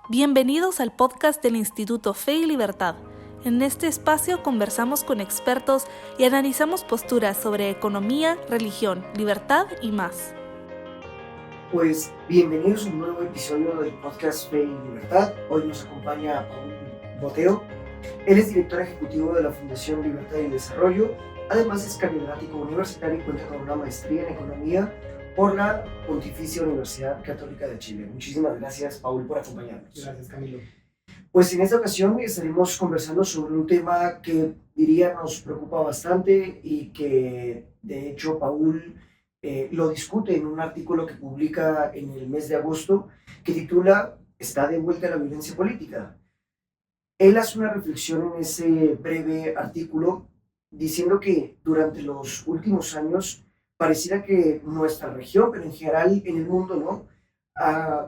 Bienvenidos al podcast del Instituto Fe y Libertad. En este espacio conversamos con expertos y analizamos posturas sobre economía, religión, libertad y más. Pues bienvenidos a un nuevo episodio del podcast Fe y Libertad. Hoy nos acompaña Paul Boteo. Él es director ejecutivo de la Fundación Libertad y Desarrollo. Además es catedrático universitario y cuenta con una maestría en economía por la Pontificia Universidad Católica de Chile. Muchísimas gracias, Paul, por acompañarnos. Gracias, Camilo. Pues en esta ocasión estaremos conversando sobre un tema que diría nos preocupa bastante y que de hecho Paul lo discute en un artículo que publica en el mes de agosto que titula ¿Está de vuelta la violencia política? Él hace una reflexión en ese breve artículo diciendo que durante los últimos años pareciera que nuestra región, pero en general en el mundo, ¿no?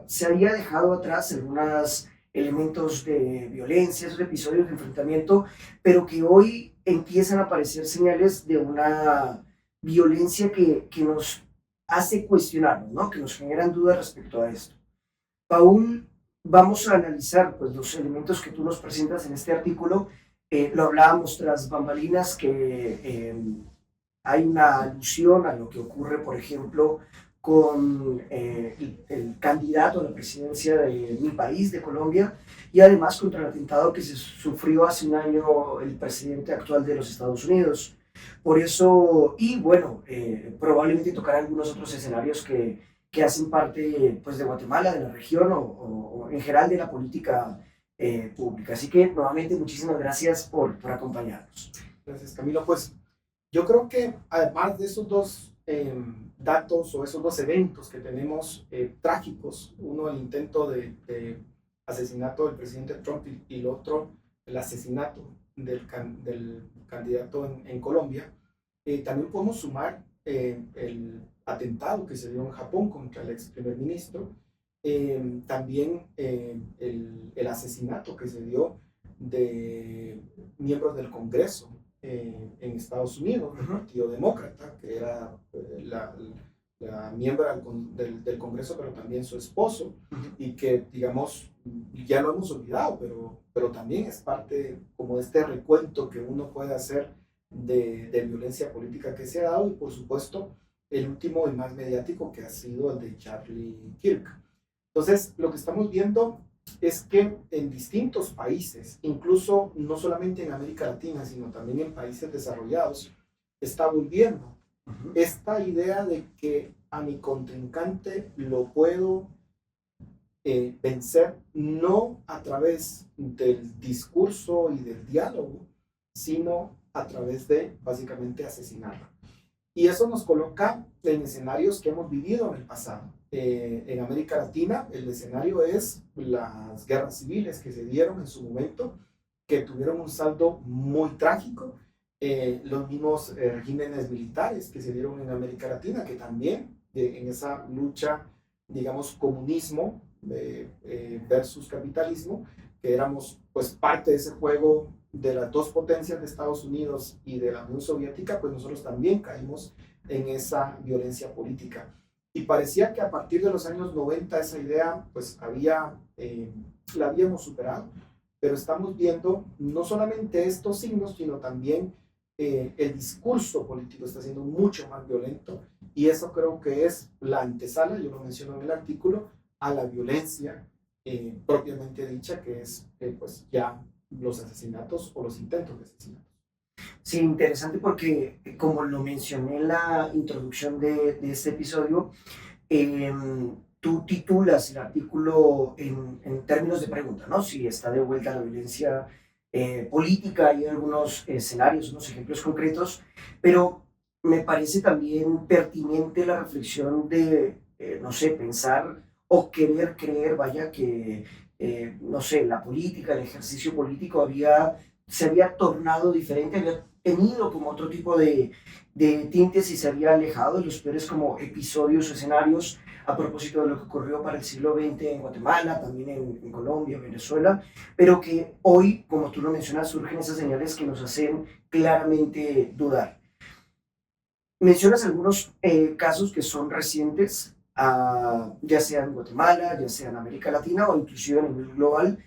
Se había dejado atrás algunos elementos de violencia, esos episodios de enfrentamiento, pero que hoy empiezan a aparecer señales de una violencia que nos hace cuestionarnos, ¿no? Que nos generan dudas respecto a esto. Paul, vamos a analizar pues, los elementos que tú nos presentas en este artículo. Lo hablábamos tras bambalinas, que hay una alusión a lo que ocurre, por ejemplo, con el candidato a la presidencia de mi país, de Colombia, y además contra el atentado que se sufrió hace un año el presidente actual de los Estados Unidos. Por eso, y bueno, probablemente tocará algunos otros escenarios que hacen parte pues, de Guatemala, de la región o en general de la política pública. Así que nuevamente muchísimas gracias por acompañarnos. Gracias, Camilo. Pues yo creo que además de esos dos datos o esos dos eventos que tenemos trágicos, uno el intento de asesinato del presidente Trump y el otro el asesinato del candidato en Colombia, también podemos sumar el atentado que se dio en Japón contra el ex primer ministro, también el asesinato que se dio de miembros del Congreso en Estados Unidos, del Partido Demócrata, que era la miembro del Congreso, pero también su esposo, y que, digamos, ya lo hemos olvidado, pero también es parte como de este recuento que uno puede hacer de violencia política que se ha dado, y por supuesto, el último y más mediático que ha sido el de Charlie Kirk. Entonces, lo que estamos viendo es que en distintos países, incluso no solamente en América Latina, sino también en países desarrollados, está volviendo esta idea de que a mi contrincante lo puedo vencer no a través del discurso y del diálogo, sino a través de básicamente asesinarlo. Y eso nos coloca en escenarios que hemos vivido en el pasado. En América Latina, el escenario es las guerras civiles que se dieron en su momento, que tuvieron un saldo muy trágico. Los mismos regímenes militares que se dieron en América Latina, que también en esa lucha, digamos, comunismo versus capitalismo, que éramos pues parte de ese juego de las dos potencias de Estados Unidos y de la Unión Soviética, pues nosotros también caímos en esa violencia política. Y parecía que a partir de los años 90 esa idea pues la habíamos superado, pero estamos viendo no solamente estos signos, sino también el discurso político está siendo mucho más violento, y eso creo que es la antesala, yo lo menciono en el artículo, a la violencia propiamente dicha, que es pues ya los asesinatos o los intentos de asesinatos. Sí, interesante porque, como lo mencioné en la introducción de este episodio, tú titulas el artículo en términos de pregunta, ¿no? Si está de vuelta la violencia política, hay algunos escenarios, unos ejemplos concretos, pero me parece también pertinente la reflexión de, no sé, pensar o querer creer, vaya, que, no sé, la política, el ejercicio político se había tornado diferente, había tenido como otro tipo de tintes y se había alejado de los peores como episodios o escenarios a propósito de lo que ocurrió para el siglo XX en Guatemala, también en Colombia, Venezuela, pero que hoy, como tú lo mencionas, surgen esas señales que nos hacen claramente dudar. Mencionas algunos casos que son recientes, ya sea en Guatemala, ya sea en América Latina o inclusive a nivel global,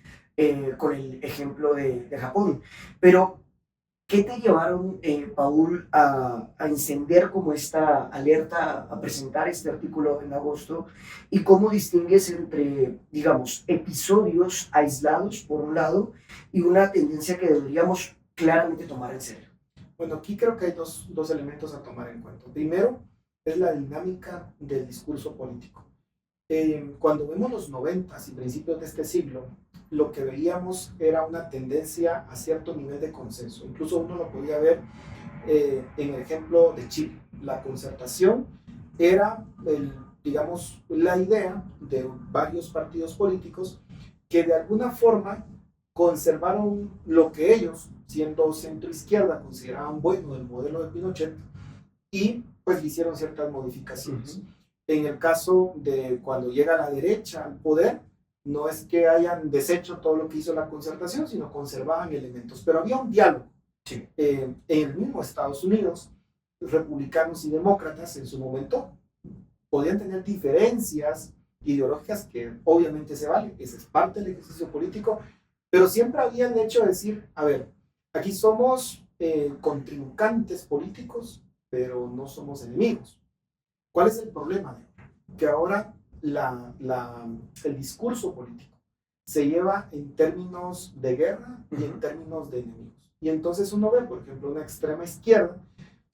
con el ejemplo de Japón. Pero, ¿qué te llevaron, Paul, a encender como esta alerta, a presentar este artículo en agosto? ¿Y cómo distingues entre, digamos, episodios aislados, por un lado, y una tendencia que deberíamos claramente tomar en serio? Bueno, aquí creo que hay dos elementos a tomar en cuenta. Primero, es la dinámica del discurso político. Cuando vemos los 90s y principios de este siglo, lo que veíamos era una tendencia a cierto nivel de consenso. Incluso uno lo podía ver en el ejemplo de Chile. La concertación era, digamos, la idea de varios partidos políticos que de alguna forma conservaron lo que ellos, siendo centro-izquierda, consideraban bueno del modelo de Pinochet y pues le hicieron ciertas modificaciones. En el caso de cuando llega la derecha al poder, no es que hayan deshecho todo lo que hizo la concertación, sino conservaban elementos. Pero había un diálogo. Sí. En el mismo Estados Unidos, republicanos y demócratas en su momento podían tener diferencias ideológicas que obviamente se valen, ese es parte del ejercicio político, pero siempre había el hecho de decir, a ver, aquí somos contrincantes políticos, pero no somos enemigos. ¿Cuál es el problema? Que ahora el discurso político se lleva en términos de guerra y en términos de enemigos. Y entonces uno ve, por ejemplo, una extrema izquierda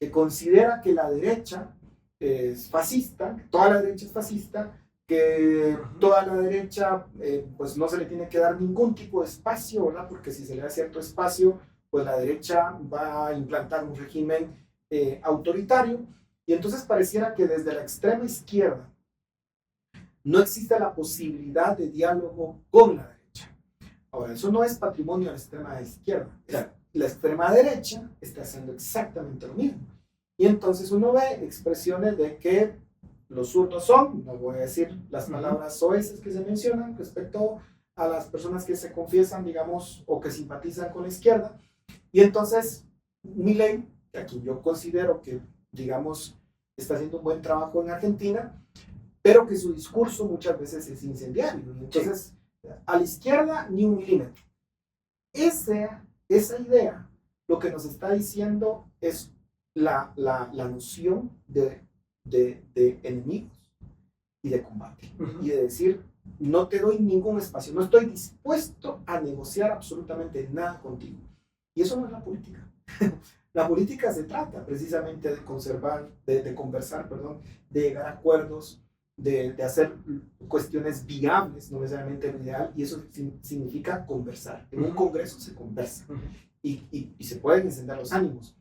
que considera que la derecha es fascista, que toda la derecha es fascista, que toda la derecha pues no se le tiene que dar ningún tipo de espacio, ¿verdad? Porque si se le da cierto espacio, pues la derecha va a implantar un régimen autoritario. Y entonces pareciera que desde la extrema izquierda no existe la posibilidad de diálogo con la derecha. Ahora, eso no es patrimonio de la extrema izquierda. Claro. La extrema derecha está haciendo exactamente lo mismo. Y entonces uno ve expresiones de que los zurdos son, no voy a decir las palabras soeces que se mencionan respecto a las personas que se confiesan, digamos, o que simpatizan con la izquierda. Y entonces Milei, a quien yo considero que, digamos, está haciendo un buen trabajo en Argentina, pero que su discurso muchas veces es incendiario. Entonces, a la izquierda ni un milímetro. Esa idea lo que nos está diciendo es la noción de enemigos y de combate. Y de decir, no te doy ningún espacio, no estoy dispuesto a negociar absolutamente nada contigo. Y eso no es la política. La política se trata precisamente de conservar, de conversar, perdón, de llegar a acuerdos, de hacer cuestiones viables, no necesariamente lo ideal, y eso significa conversar. En un congreso se conversa y se pueden encender los ánimos,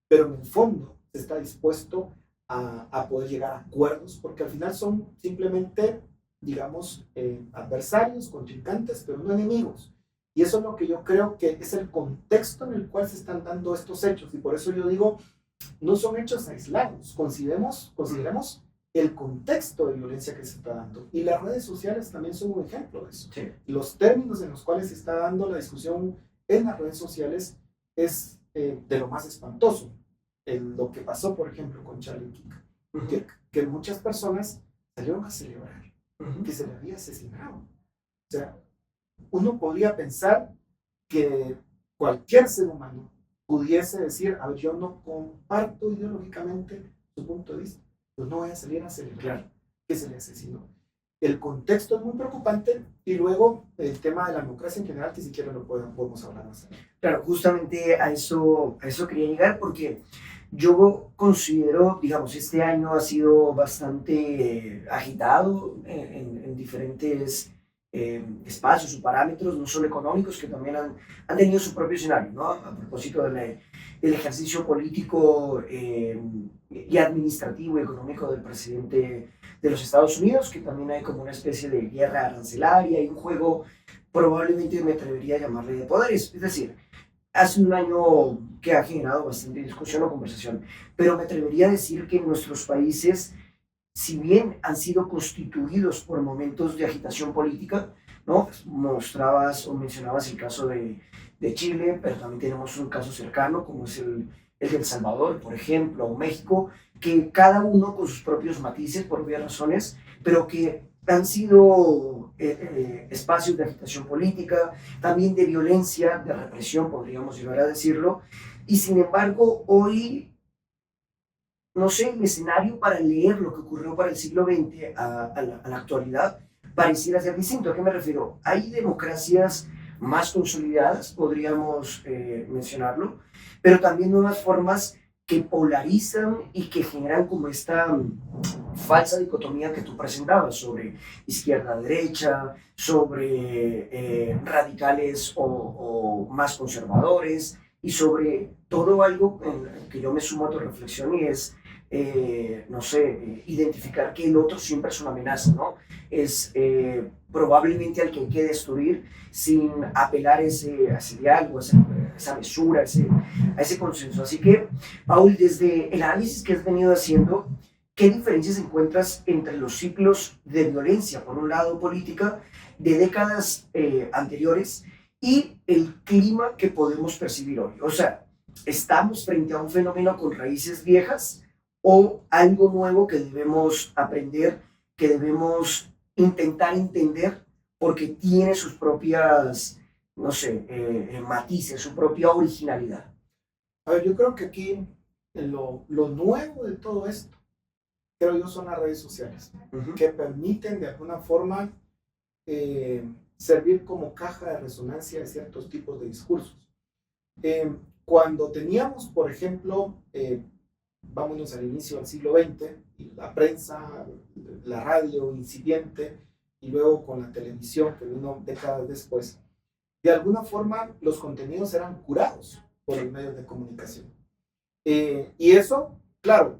pero en el fondo se está dispuesto a poder llegar a acuerdos, porque al final son simplemente, digamos, adversarios, contrincantes, pero no enemigos. Y eso es lo que yo creo que es el contexto en el cual se están dando estos hechos. Y por eso yo digo, no son hechos aislados. Consideremos el contexto de violencia que se está dando. Y las redes sociales también son un ejemplo de eso. Sí. Los términos en los cuales se está dando la discusión en las redes sociales es de lo más espantoso. Lo que pasó, por ejemplo, con Charlie Kirk, que muchas personas salieron a celebrar que se le había asesinado. O sea, uno podría pensar que cualquier ser humano pudiese decir, a ver, yo no comparto ideológicamente su punto de vista, pues no voy a salir a celebrar que se le asesinó. El contexto es muy preocupante y luego el tema de la democracia en general, que siquiera lo podemos hablar más. Claro, justamente a eso quería llegar, porque yo considero, digamos, este año ha sido bastante agitado en diferentes espacios o parámetros, no solo económicos, que también han tenido su propio escenario, ¿no? A propósito del ejercicio político y administrativo y económico del presidente de los Estados Unidos, que también hay como una especie de guerra arancelaria y un juego, probablemente me atrevería a llamarle, de poderes. Es decir, hace un año que ha generado bastante discusión o conversación, pero me atrevería a decir que nuestros países, si bien han sido constituidos por momentos de agitación política, ¿no? Mostrabas o mencionabas el caso de Chile, pero también tenemos un caso cercano como es el de El Salvador, por ejemplo, o México, que cada uno con sus propios matices, por obvias razones, pero que han sido espacios de agitación política, también de violencia, de represión, podríamos llegar a decirlo, y sin embargo hoy, no sé, el escenario para leer lo que ocurrió para el siglo XX a la actualidad pareciera ser distinto. ¿A qué me refiero? Hay democracias más consolidadas, podríamos mencionarlo, pero también nuevas formas que polarizan y que generan como esta falsa dicotomía que tú presentabas sobre izquierda-derecha, sobre radicales o más conservadores y sobre todo algo en que yo me sumo a tu reflexión y es, no sé, identificar que el otro siempre es una amenaza, ¿no? Es probablemente al que hay que destruir sin apelar a ese diálogo, esa mesura, a ese consenso. Así que, Paul, desde el análisis que has venido haciendo, ¿qué diferencias encuentras entre los ciclos de violencia, por un lado política, de décadas anteriores y el clima que podemos percibir hoy? O sea, ¿estamos frente a un fenómeno con raíces viejas o algo nuevo que debemos aprender, que debemos intentar entender porque tiene sus propias, no sé, matices, su propia originalidad? A ver, yo creo que aquí lo nuevo de todo esto, creo yo, son las redes sociales, que permiten de alguna forma servir como caja de resonancia de ciertos tipos de discursos. Cuando teníamos, por ejemplo, vámonos al inicio del siglo XX, la prensa, la radio incipiente, y luego con la televisión que vino décadas después, de alguna forma los contenidos eran curados por los medios de comunicación. Y eso, claro,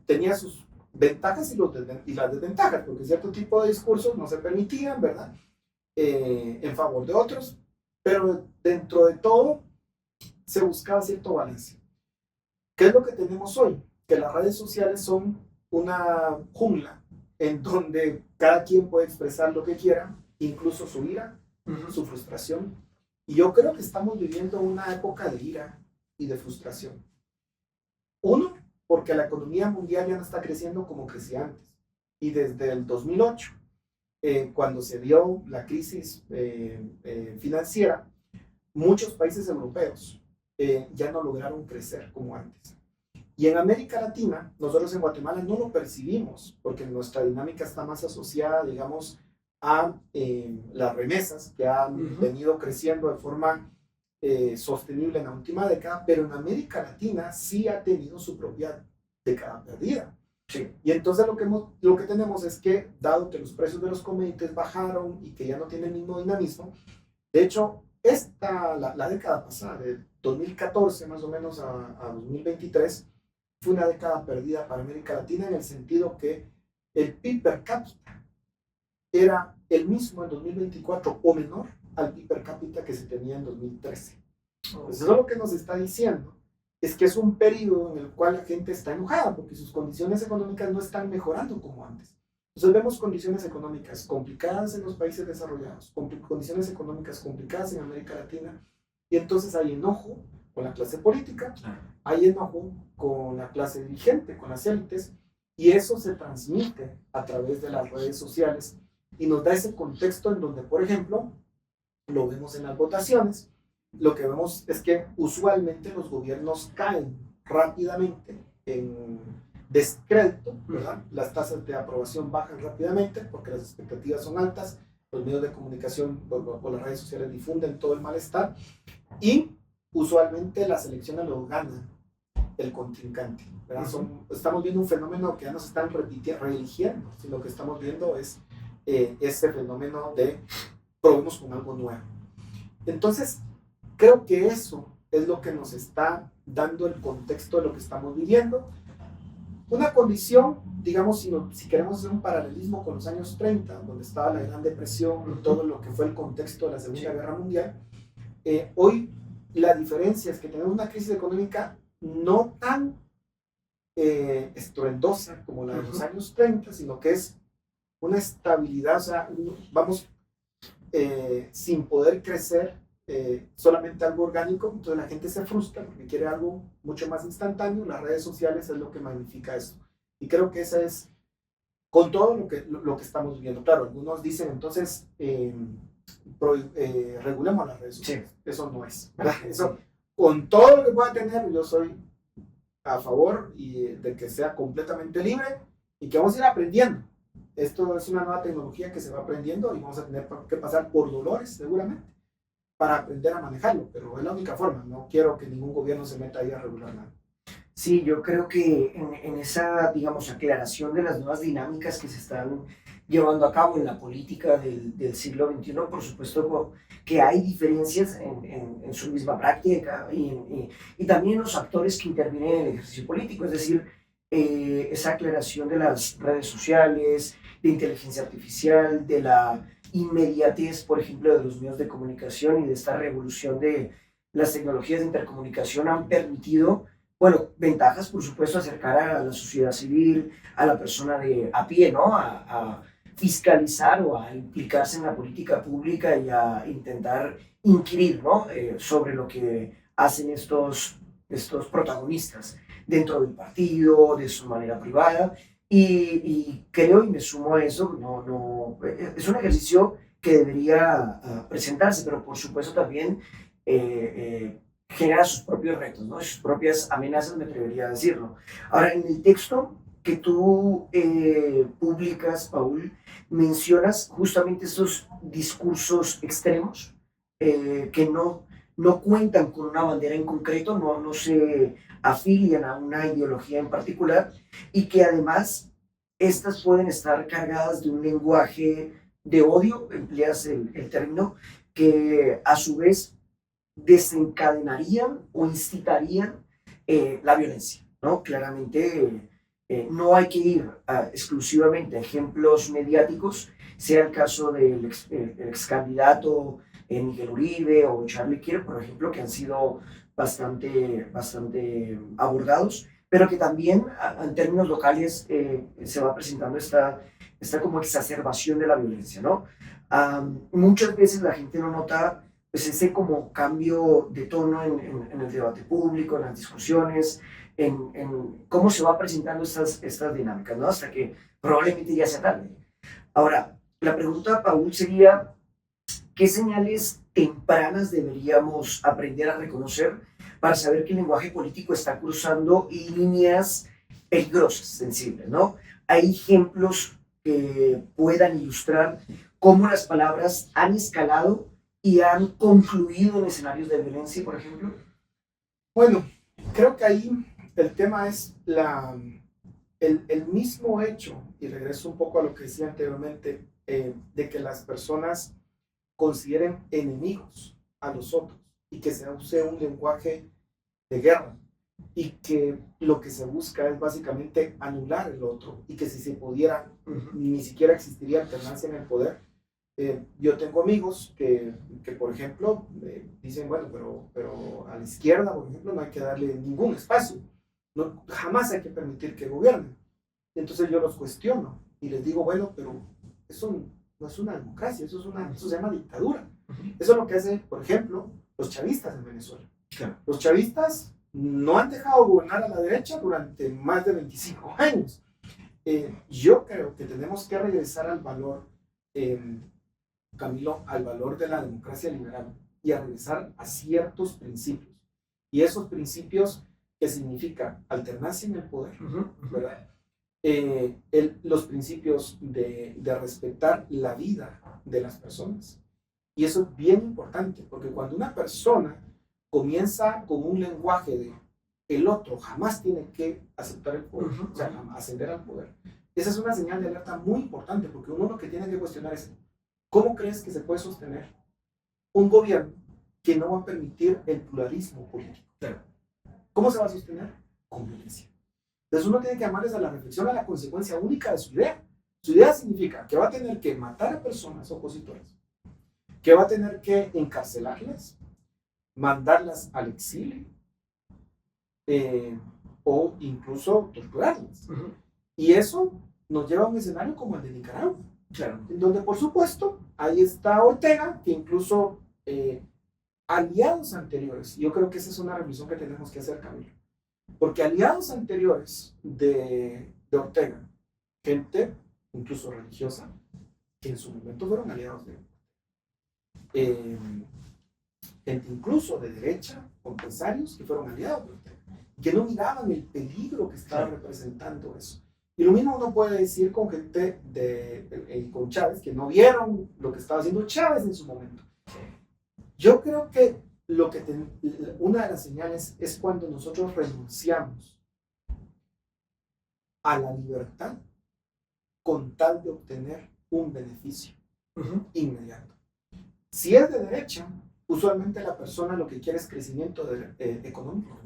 tenía sus ventajas y las desventajas, porque cierto tipo de discursos no se permitían, ¿verdad? En favor de otros, pero dentro de todo se buscaba cierto balance. ¿Qué es lo que tenemos hoy? Que las redes sociales son una jungla en donde cada quien puede expresar lo que quiera, incluso su ira, su frustración. Y yo creo que estamos viviendo una época de ira y de frustración. Uno, porque la economía mundial ya no está creciendo como crecía antes. Y desde el 2008, cuando se dio la crisis financiera, muchos países europeos ya no lograron crecer como antes. Y en América Latina, nosotros en Guatemala no lo percibimos, porque nuestra dinámica está más asociada, digamos, a las remesas que han venido creciendo de forma sostenible en la última década, pero en América Latina sí ha tenido su propia década perdida. Sí. Y entonces lo que tenemos es que, dado que los precios de los commodities bajaron y que ya no tienen el mismo dinamismo, de hecho, la década pasada, de 2014 más o menos a 2023, fue una década perdida para América Latina en el sentido que el PIB per cápita era el mismo en 2024 o menor al PIB per cápita que se tenía en 2013. Entonces eso lo que nos está diciendo es que es un periodo en el cual la gente está enojada porque sus condiciones económicas no están mejorando como antes. Entonces vemos condiciones económicas complicadas en los países desarrollados, condiciones económicas complicadas en América Latina, y entonces hay enojo con la clase política, hay enojo con la clase dirigente, con las élites, y eso se transmite a través de las redes sociales y nos da ese contexto en donde, por ejemplo, lo vemos en las votaciones. Lo que vemos es que usualmente los gobiernos caen rápidamente en descrédito, ¿verdad? Las tasas de aprobación bajan rápidamente porque las expectativas son altas, los medios de comunicación o las redes sociales difunden todo el malestar y usualmente las elecciones lo gana el contrincante, ¿verdad? Estamos viendo un fenómeno que ya nos están reeligiendo, si lo que estamos viendo es ese fenómeno de probemos con algo nuevo. Entonces, creo que eso es lo que nos está dando el contexto de lo que estamos viviendo. Una condición, digamos, si queremos hacer un paralelismo con los años 30, donde estaba la Gran Depresión y todo lo que fue el contexto de la Segunda Guerra Mundial, hoy la diferencia es que tenemos una crisis económica no tan estruendosa como la de los años 30, sino que es una estabilidad, o sea, vamos sin poder crecer, solamente algo orgánico, entonces la gente se frustra porque quiere algo mucho más instantáneo. Las redes sociales es lo que magnifica eso, y creo que esa es con todo lo que estamos viendo. Claro, algunos dicen entonces regulemos las redes sociales. Sí. Eso no es, ¿verdad? Eso, con todo lo que pueda tener, yo soy a favor de que sea completamente libre y que vamos a ir aprendiendo. Esto es una nueva tecnología que se va aprendiendo y vamos a tener que pasar por dolores seguramente para aprender a manejarlo, pero es la única forma. No quiero que ningún gobierno se meta ahí a regular nada. Sí, yo creo que en esa, digamos, aclaración de las nuevas dinámicas que se están llevando a cabo en la política del siglo XXI, por supuesto que hay diferencias en su misma práctica y también los actores que intervienen en el ejercicio político, es decir, esa aclaración de las redes sociales, de inteligencia artificial, de la inmediatez, por ejemplo, de los medios de comunicación y de esta revolución de las tecnologías de intercomunicación han permitido, bueno, ventajas, por supuesto, acercar a la sociedad civil, a la persona a pie, ¿no? A fiscalizar o a implicarse en la política pública y a intentar inquirir, ¿no? Sobre lo que hacen estos protagonistas dentro del partido, de su manera privada. Y creo, y me sumo a eso, es un ejercicio que debería presentarse, pero por supuesto también genera sus propios retos, ¿no? Sus propias amenazas, me atrevería a decirlo. Ahora, en el texto que tú publicas, Paul, mencionas justamente estos discursos extremos que no cuentan con una bandera en concreto, no se afilian a una ideología en particular y que además estas pueden estar cargadas de un lenguaje de odio, empleas el término, que a su vez desencadenarían o incitarían la violencia, ¿no? Claramente no hay que ir exclusivamente a ejemplos mediáticos, sea el caso del ex candidato Miguel Uribe o Charlie Kirk, por ejemplo, que han sido bastante abordados, pero que también en términos locales se va presentando esta como exacerbación de la violencia, ¿no? Muchas veces la gente no nota pues ese como cambio de tono en el debate público, en las discusiones, en cómo se va presentando estas dinámicas, ¿no? Hasta que probablemente ya sea tarde. Ahora, la pregunta, Paul, sería, ¿qué señales tempranas deberíamos aprender a reconocer para saber que el lenguaje político está cruzando líneas peligrosas, sensibles, ¿no? Hay ejemplos que puedan ilustrar cómo las palabras han escalado y han concluido en escenarios de violencia, por ejemplo. Bueno, creo que ahí el tema es el mismo hecho, y regreso un poco a lo que decía anteriormente, de que las personas consideren enemigos a los otros y que se use un lenguaje de guerra y que lo que se busca es básicamente anular el otro y que si se pudiera ni siquiera existiría alternancia en el poder. Yo tengo amigos que por ejemplo, dicen, bueno, pero a la izquierda, por ejemplo, no hay que darle ningún espacio. No, jamás hay que permitir que gobiernen. Entonces yo los cuestiono y les digo, bueno, pero eso no es una democracia, eso se llama dictadura. Eso es lo que hacen, por ejemplo, los chavistas en Venezuela. Claro. Los chavistas no han dejado gobernar a la derecha durante más de 25 años. Yo creo que tenemos que regresar al valor, Camilo, al valor de la democracia liberal y a regresar a ciertos principios. Y esos principios que significa alternancia en el poder, ¿verdad? Los principios de respetar la vida de las personas. Y eso es bien importante, porque cuando una persona comienza con un lenguaje de el otro jamás tiene que aceptar el poder, o sea, ascender al poder, esa es una señal de alerta muy importante, porque uno lo que tiene que cuestionar es ¿cómo crees que se puede sostener un gobierno que no va a permitir el pluralismo político? ¿Cómo se va a sostener? Con violencia. Entonces uno tiene que llamarles a la reflexión, a la consecuencia única de su idea. Su idea significa que va a tener que matar a personas opositoras, que va a tener que encarcelarlas, mandarlas al exilio o incluso torturarlas. Y eso nos lleva a un escenario como el de Nicaragua, claro, en donde por supuesto ahí está Ortega, que incluso aliados anteriores, yo creo que esa es una reflexión que tenemos que hacer, Camilo, porque aliados anteriores de Ortega, gente incluso religiosa, que en su momento fueron aliados de gente incluso de derecha, empresarios que fueron aliados de Ortega, que no miraban el peligro que estaba representando eso. Y lo mismo uno puede decir con gente con Chávez, que no vieron lo que estaba haciendo Chávez en su momento. Yo creo que una de las señales es cuando nosotros renunciamos a la libertad con tal de obtener un beneficio inmediato. Si es de derecha, usualmente la persona lo que quiere es crecimiento económico,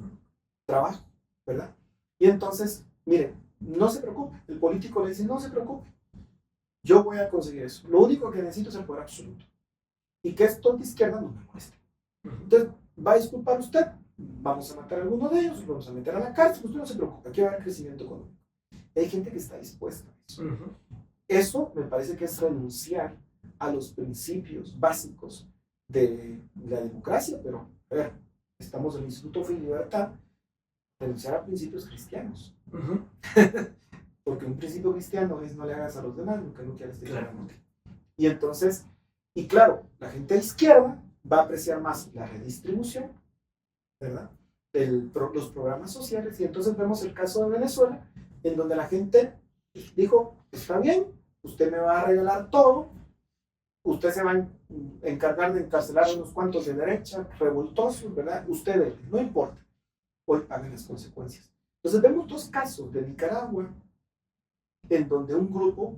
trabajo, ¿verdad? Y entonces, miren, no se preocupe, el político le dice, no se preocupe, yo voy a conseguir eso, lo único que necesito es el poder absoluto, y que esto de izquierda no me moleste. Entonces, va a disculpar usted, vamos a matar a alguno de ellos, vamos a meter a la cárcel, usted no se preocupe, aquí va a haber crecimiento económico. Hay gente que está dispuesta a eso. Eso me parece que es renunciar a los principios básicos de la democracia, pero a ver, estamos en el Instituto Fe y Libertad, renunciar a principios cristianos. Porque un principio cristiano es no le hagas a los demás lo que no quieres que hagan. Y entonces, y claro, la gente de izquierda va a apreciar más la redistribución, ¿verdad? Los programas sociales, y entonces vemos el caso de Venezuela, en donde la gente dijo, está bien, usted me va a regalar todo, usted se va a encargar de encarcelar a unos cuantos de derecha, revoltosos, ¿verdad? Ustedes, no importa, hoy paguen las consecuencias. Entonces vemos dos casos de Nicaragua, en donde un grupo,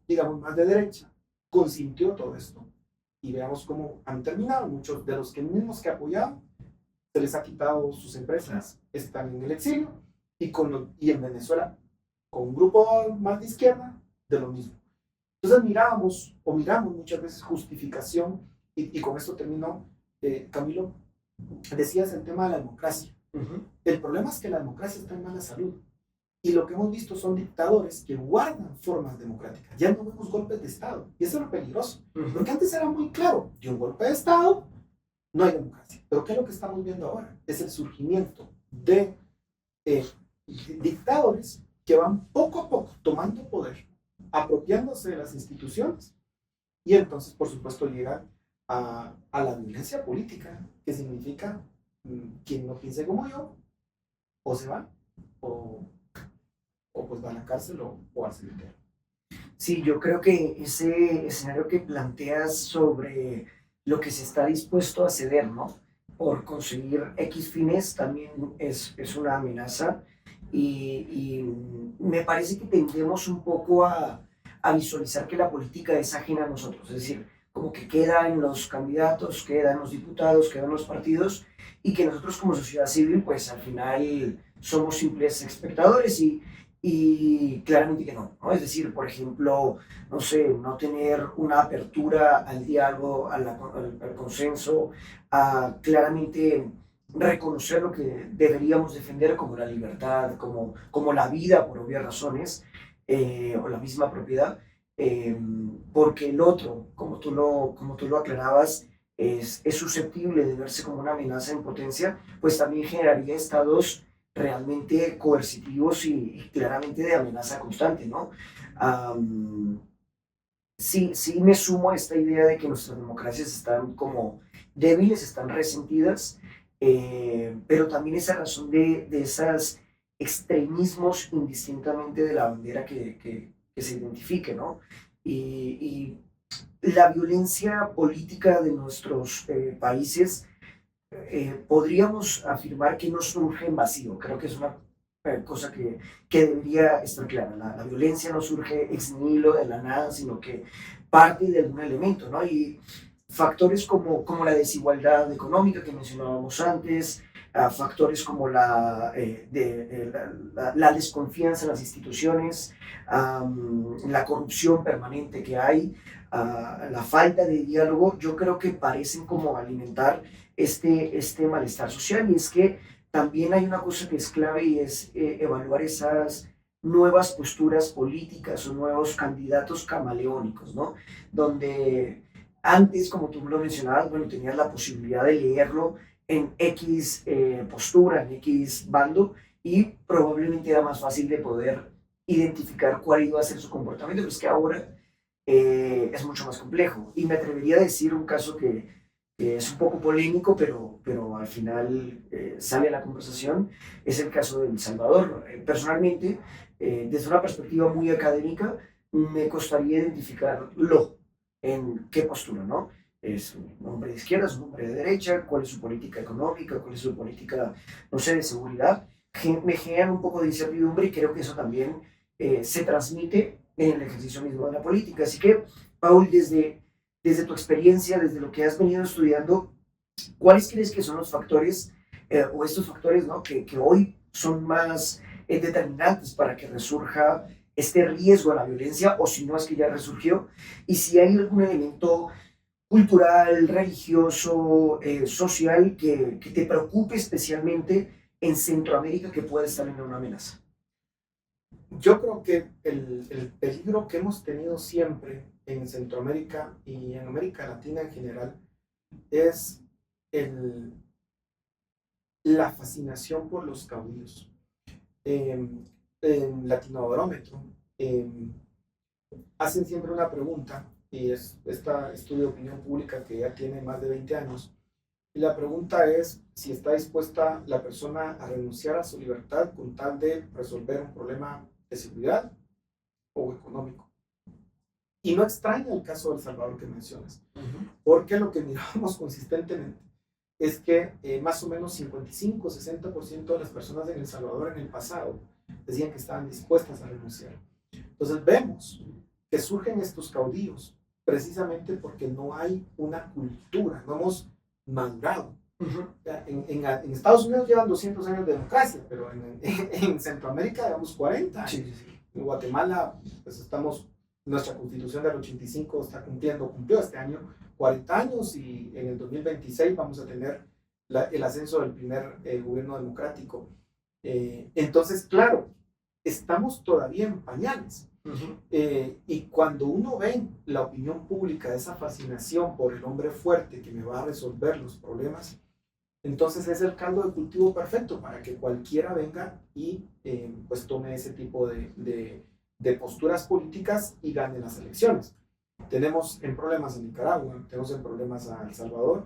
digamos, más de derecha, consintió todo esto. Y veamos cómo han terminado. Muchos de los mismos que apoyaban, se les ha quitado sus empresas, están en el exilio, y en Venezuela, con un grupo más de izquierda, de lo mismo. Entonces miramos muchas veces justificación, y con esto terminó, Camilo, decías el tema de la democracia. El problema es que la democracia está en mala salud. Y lo que hemos visto son dictadores que guardan formas democráticas. Ya no vemos golpes de Estado. Y eso es lo peligroso. Porque antes era muy claro, de un golpe de Estado no hay democracia. Pero ¿qué es lo que estamos viendo ahora? Es el surgimiento de dictadores que van poco a poco tomando poder, apropiándose de las instituciones, y entonces, por supuesto, llegan a la violencia política, que significa quien no piense como yo, o se va, o pues va a la cárcel o al cementerio. Sí, yo creo que ese escenario que planteas sobre lo que se está dispuesto a ceder, ¿no? Por conseguir X fines también es una amenaza, y me parece que tendemos un poco a visualizar que la política es ajena a nosotros, es decir, como que queda en los candidatos, queda en los diputados, queda en los partidos, y que nosotros como sociedad civil, pues al final somos simples espectadores, y claramente que no, ¿no? Es decir, por ejemplo, no sé, no tener una apertura al diálogo, al consenso, a claramente reconocer lo que deberíamos defender como la libertad, como la vida por obvias razones, o la misma propiedad, porque el otro, como tú lo aclarabas, es susceptible de verse como una amenaza en potencia, pues también generaría estados realmente coercitivos y claramente de amenaza constante, ¿no? Sí me sumo a esta idea de que nuestras democracias están como débiles, están resentidas, pero también esa razón de esos extremismos indistintamente de la bandera que se identifique, ¿no? Y la violencia política de nuestros países, podríamos afirmar que no surge en vacío. Creo que es una cosa que debería estar clara. La violencia no surge ex nihilo de la nada, sino que parte de algún elemento, ¿no? Y factores como la desigualdad económica que mencionábamos antes, factores como la desconfianza en las instituciones, la corrupción permanente que hay, la falta de diálogo, yo creo que parecen como alimentar este malestar social. Y es que también hay una cosa que es clave, y es evaluar esas nuevas posturas políticas o nuevos candidatos camaleónicos, ¿no? Donde antes, como tú lo mencionabas, bueno, tenías la posibilidad de leerlo en X postura, en X bando, y probablemente era más fácil de poder identificar cuál iba a ser su comportamiento, pero es que ahora es mucho más complejo. Y me atrevería a decir un caso que es un poco polémico, pero al final sale a la conversación, es el caso de El Salvador. Personalmente, desde una perspectiva muy académica, me costaría identificarlo en qué postura, ¿no? Es un hombre de izquierda, es un hombre de derecha, cuál es su política económica, cuál es su política, no sé, de seguridad. Me generan un poco de incertidumbre y creo que eso también se transmite en el ejercicio mismo de la política. Así que, Paul, desde tu experiencia, desde lo que has venido estudiando, ¿cuáles crees que son los factores o estos factores, ¿no? que hoy son más determinantes para que resurja este riesgo a la violencia, o si no es que ya resurgió, y si hay algún elemento cultural, religioso, social que te preocupe especialmente en Centroamérica que puede estar en una amenaza? Yo creo que el peligro que hemos tenido siempre en Centroamérica y en América Latina en general es la fascinación por los caudillos. En Latinobarómetro hacen siempre una pregunta, y es este estudio de opinión pública que ya tiene más de 20 años, y la pregunta es si está dispuesta la persona a renunciar a su libertad con tal de resolver un problema de seguridad o económico. Y no extraña el caso de El Salvador que mencionas, porque lo que miramos consistentemente es que más o menos 55-60% de las personas en El Salvador en el pasado decían que estaban dispuestas a renunciar. Entonces vemos que surgen estos caudillos precisamente porque no hay una cultura, no hemos madurado. En Estados Unidos llevan 200 años de democracia, pero en Centroamérica llevamos 40. Sí, sí, sí. En Guatemala, pues nuestra constitución del 85 cumplió este año 40 años, y en el 2026 vamos a tener el ascenso del primer gobierno democrático. Entonces, claro, estamos todavía en pañales. Y cuando uno ve la opinión pública, esa fascinación por el hombre fuerte que me va a resolver los problemas, entonces es el caldo de cultivo perfecto para que cualquiera venga y pues tome ese tipo de posturas políticas y gane las elecciones. Tenemos en problemas en Nicaragua, tenemos en problemas a El Salvador,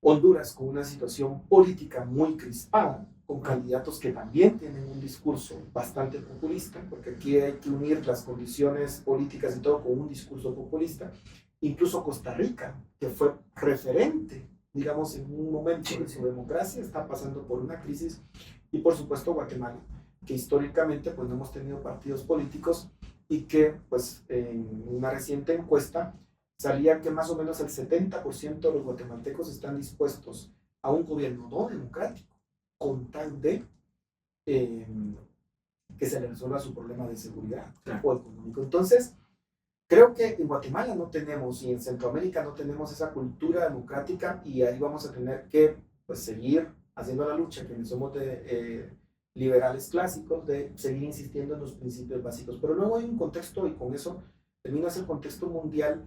Honduras con una situación política muy crispada, con candidatos que también tienen un discurso bastante populista, porque aquí hay que unir las condiciones políticas y todo con un discurso populista. Incluso Costa Rica, que fue referente, digamos, en un momento de su democracia, está pasando por una crisis. Y por supuesto Guatemala, que históricamente pues no hemos tenido partidos políticos, y que pues en una reciente encuesta salía que más o menos el 70% de los guatemaltecos están dispuestos a un gobierno no democrático con tal de que se le resuelva su problema de seguridad o económico. Entonces, creo que en Guatemala no tenemos, y en Centroamérica no tenemos esa cultura democrática, y ahí vamos a tener que pues, seguir haciendo la lucha, quienes somos liberales clásicos, de seguir insistiendo en los principios básicos. Pero luego hay un contexto, y con eso termina el contexto mundial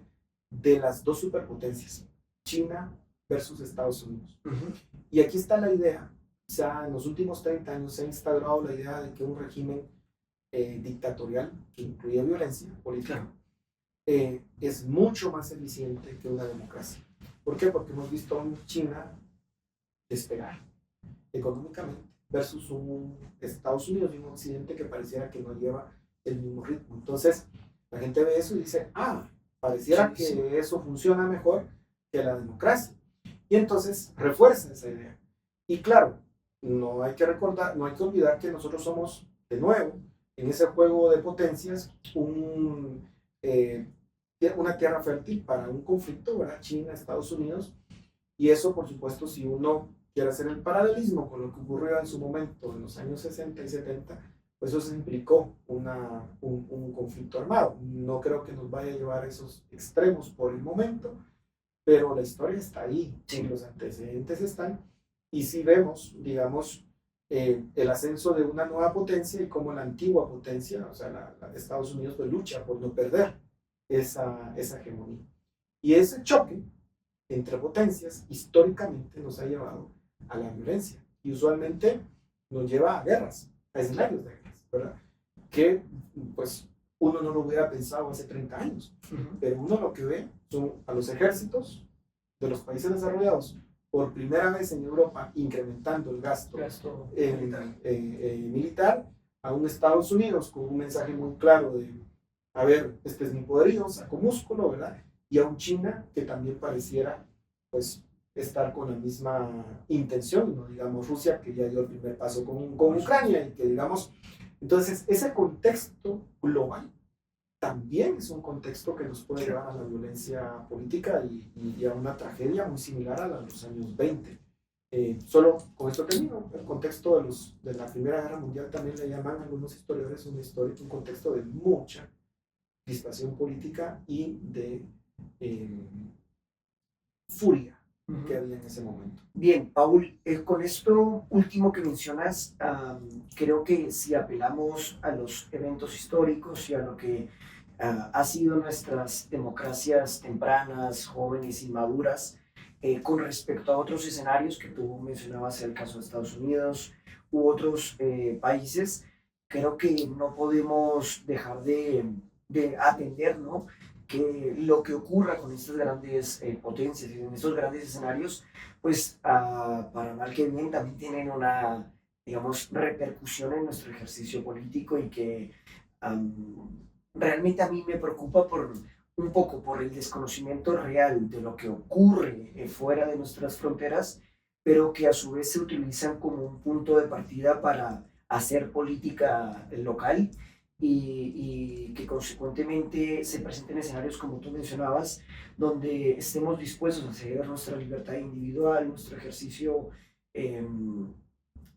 de las dos superpotencias, China versus Estados Unidos. Y aquí está la idea. O sea, en los últimos 30 años se ha instaurado la idea de que un régimen dictatorial, que incluye violencia política, es mucho más eficiente que una democracia. ¿Por qué? Porque hemos visto a un China despegar económicamente versus un Estados Unidos y un Occidente que pareciera que no lleva el mismo ritmo. Entonces, la gente ve eso y dice, pareciera que eso funciona mejor que la democracia. Y entonces refuerza esa idea. Y claro, no hay que olvidar que nosotros somos, de nuevo, en ese juego de potencias, una tierra fértil para un conflicto, ¿verdad? China, Estados Unidos. Y eso, por supuesto, si uno quiere hacer el paralelismo con lo que ocurrió en su momento, en los años 60 y 70, pues eso implicó un conflicto armado. No creo que nos vaya a llevar a esos extremos por el momento, pero la historia está ahí, los antecedentes están, y si vemos, digamos, el ascenso de una nueva potencia y cómo la antigua potencia, o sea, la de Estados Unidos, pues lucha por no perder esa hegemonía. Y ese choque entre potencias históricamente nos ha llevado a la violencia, y usualmente nos lleva a guerras, a escenarios de guerras, ¿verdad? que pues uno no lo hubiera pensado hace 30 años. Pero uno lo que ve son a los ejércitos de los países desarrollados por primera vez en Europa incrementando el gasto militar, a un Estados Unidos con un mensaje muy claro de, a ver, este es mi poderío, saco músculo, ¿verdad? Y a un China que también pareciera pues estar con la misma intención, ¿no? Digamos Rusia que ya dio el primer paso con Ucrania y que digamos, entonces ese contexto global también es un contexto que nos puede llevar a la violencia política y a una tragedia muy similar a la de los años 20. Solo con esto termino, el contexto de la Primera Guerra Mundial también le llaman algunos historiadores un contexto de mucha crispación política y de furia que había en ese momento. Bien, Paul, con esto último que mencionas, creo que si apelamos a los eventos históricos y a lo que ha sido nuestras democracias tempranas, jóvenes y maduras, con respecto a otros escenarios que tú mencionabas, el caso de Estados Unidos u otros países, creo que no podemos dejar de atender, ¿no?, que lo que ocurra con estas grandes potencias y en estos grandes escenarios, pues para mal que bien también tienen una, digamos, repercusión en nuestro ejercicio político y que realmente a mí me preocupa por un poco por el desconocimiento real de lo que ocurre fuera de nuestras fronteras, pero que a su vez se utilizan como un punto de partida para hacer política local y que consecuentemente se presenten escenarios como tú mencionabas, donde estemos dispuestos a ceder nuestra libertad individual, nuestro ejercicio eh,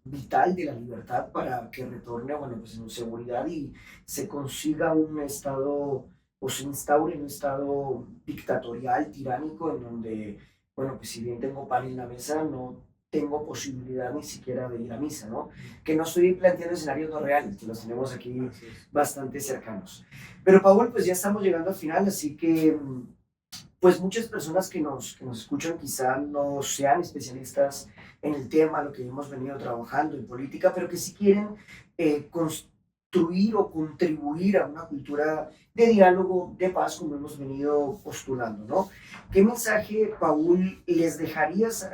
vital de la libertad para que retorne, bueno, pues en seguridad y se consiga un estado o se instaure un estado dictatorial, tiránico, en donde, bueno, pues si bien tengo pan en la mesa, no tengo posibilidad ni siquiera de ir a misa, ¿no? Que no estoy planteando escenarios no reales, que los tenemos aquí bastante cercanos. Pero, Paul, pues ya estamos llegando al final, así que, pues muchas personas que nos escuchan quizá no sean especialistas en el tema, lo que hemos venido trabajando en política, pero que sí quieren construir o contribuir a una cultura de diálogo, de paz, como hemos venido postulando, ¿no? ¿Qué mensaje, Paul, les dejarías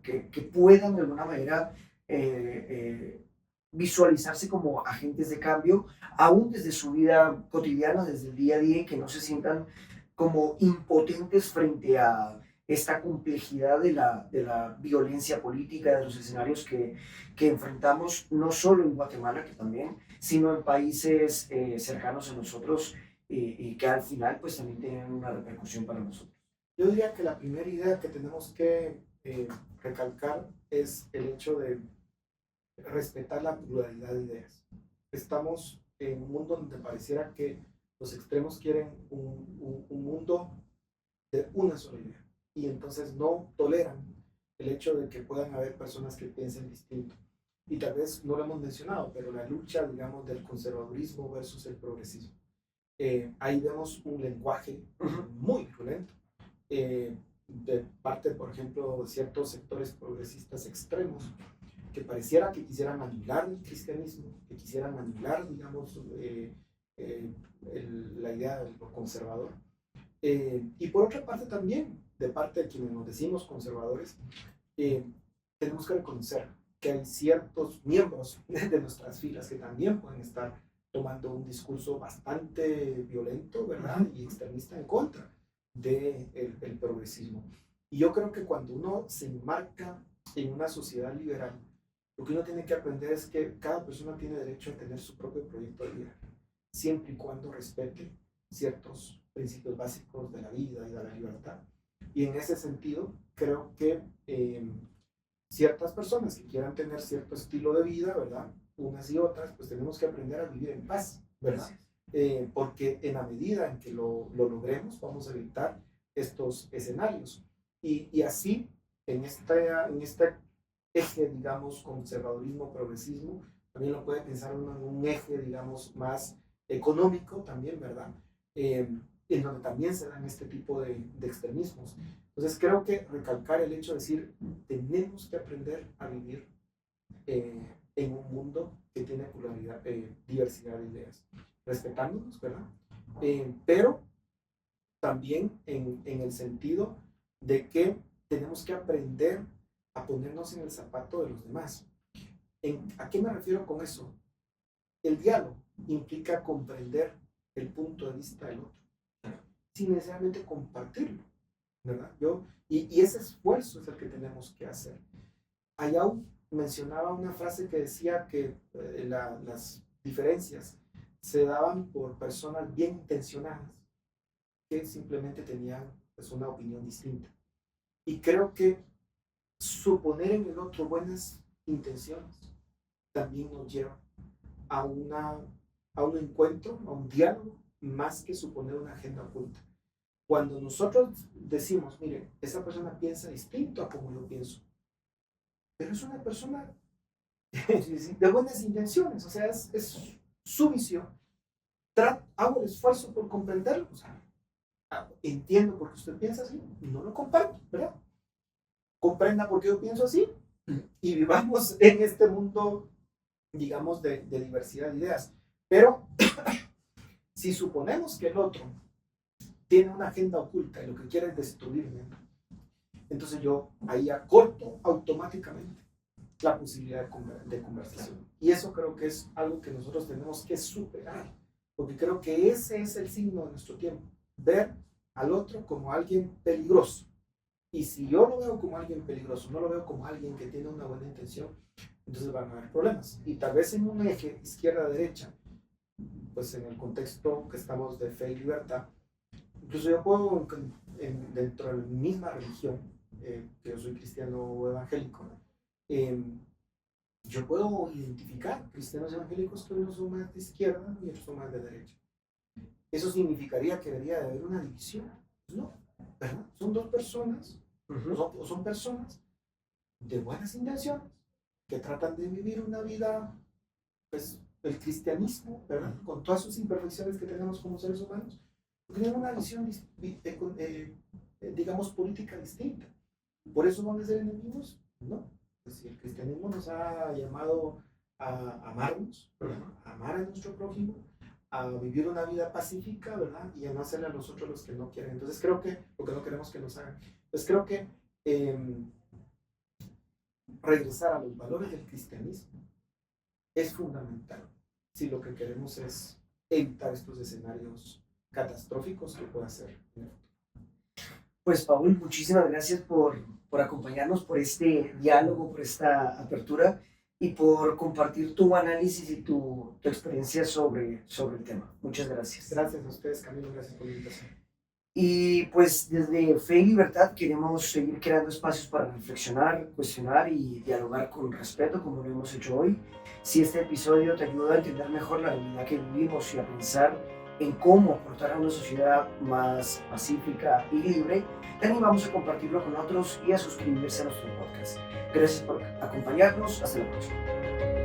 que puedan de alguna manera visualizarse como agentes de cambio, aún desde su vida cotidiana, desde el día a día, y que no se sientan como impotentes frente a esta complejidad de la violencia política, de los escenarios que enfrentamos no solo en Guatemala, que también, sino en países cercanos a nosotros y que al final pues también tienen una repercusión para nosotros? Yo diría que la primera idea que tenemos que recalcar es el hecho de respetar la pluralidad de ideas. Estamos en un mundo donde pareciera que los extremos quieren un mundo de una sola idea y entonces no toleran el hecho de que puedan haber personas que piensen distinto. Y tal vez no lo hemos mencionado, pero la lucha, digamos, del conservadurismo versus el progresismo. Ahí vemos un lenguaje muy violento de parte, por ejemplo, de ciertos sectores progresistas extremos que pareciera que quisieran anular el cristianismo, que quisieran anular, digamos, la idea de lo conservador. Y por otra parte también, de parte de quienes nos decimos conservadores, tenemos que reconocer que hay ciertos miembros de nuestras filas que también pueden estar tomando un discurso bastante violento, ¿verdad? Y extremista en contra del progresismo. Y yo creo que cuando uno se enmarca en una sociedad liberal, lo que uno tiene que aprender es que cada persona tiene derecho a tener su propio proyecto de vida, siempre y cuando respete ciertos principios básicos de la vida y de la libertad. Y en ese sentido, creo que ciertas personas que quieran tener cierto estilo de vida, ¿verdad? Unas y otras, pues tenemos que aprender a vivir en paz, ¿verdad? Porque en la medida en que lo logremos, vamos a evitar estos escenarios. Y así, en este eje, digamos, conservadurismo, progresismo, también lo puede pensar uno en un eje, digamos, más económico también, ¿verdad? En donde también se dan este tipo de extremismos. Entonces creo que recalcar el hecho de decir, tenemos que aprender a vivir en un mundo que tiene diversidad de ideas, respetándonos, ¿verdad? Pero también en el sentido de que tenemos que aprender a ponernos en el zapato de los demás. ¿A qué me refiero con eso? El diálogo implica comprender el punto de vista del otro, sin necesariamente compartirlo, ¿verdad? Y ese esfuerzo es el que tenemos que hacer. Ayahu mencionaba una frase que decía que las diferencias se daban por personas bien intencionadas que simplemente tenían pues, una opinión distinta. Y creo que suponer en el otro buenas intenciones también nos lleva a un encuentro, a un diálogo, más que suponer una agenda oculta. Cuando nosotros decimos, mire, esa persona piensa distinto a como yo pienso, pero es una persona de buenas intenciones, o sea, es su visión. Hago el esfuerzo por comprenderlo, o sea, entiendo por qué usted piensa así, no lo comparto, ¿verdad? Comprenda por qué yo pienso así y vivamos en este mundo, digamos, de diversidad de ideas. Pero si suponemos que el otro tiene una agenda oculta y lo que quiere es destruirme, entonces yo ahí acorto automáticamente la posibilidad de conversación. Y eso creo que es algo que nosotros tenemos que superar, porque creo que ese es el signo de nuestro tiempo, ver al otro como alguien peligroso. Y si yo lo veo como alguien peligroso, no lo veo como alguien que tiene una buena intención, entonces van a haber problemas. Y tal vez en un eje izquierda-derecha, pues en el contexto que estamos de fe y libertad, incluso yo puedo, dentro de la misma religión, que yo soy cristiano o evangélico, yo puedo identificar cristianos evangélicos que unos son más de izquierda y otros son más de derecha. ¿Eso significaría que debería de haber una división? Pues no, ¿verdad? Son dos personas, o son personas de buenas intenciones que tratan de vivir una vida, pues, el cristianismo, ¿verdad? Con todas sus imperfecciones que tenemos como seres humanos, tienen una visión, digamos, política distinta. ¿Por eso van a ser enemigos? No. Pues si el cristianismo nos ha llamado a amarnos, ¿verdad? A amar a nuestro prójimo, a vivir una vida pacífica, ¿verdad? Y a no hacerle a los otros los que no quieren. Entonces creo que, lo que no queremos que nos hagan. Pues creo que regresar a los valores del cristianismo es fundamental si lo que queremos es evitar estos escenarios catastróficos que pueda ser. Pues Paul, muchísimas gracias por acompañarnos, por este diálogo, por esta apertura y por compartir tu análisis y tu experiencia sobre el tema. Muchas gracias. Gracias a ustedes, Camilo, gracias por la invitación. Y pues desde Fe y Libertad queremos seguir creando espacios para reflexionar, cuestionar y dialogar con respeto como lo hemos hecho hoy. Si este episodio te ayuda a entender mejor la realidad que vivimos y a pensar en cómo aportar a una sociedad más pacífica y libre, te animamos a compartirlo con otros y a suscribirse a nuestro podcast. Gracias por acompañarnos. Hasta la próxima.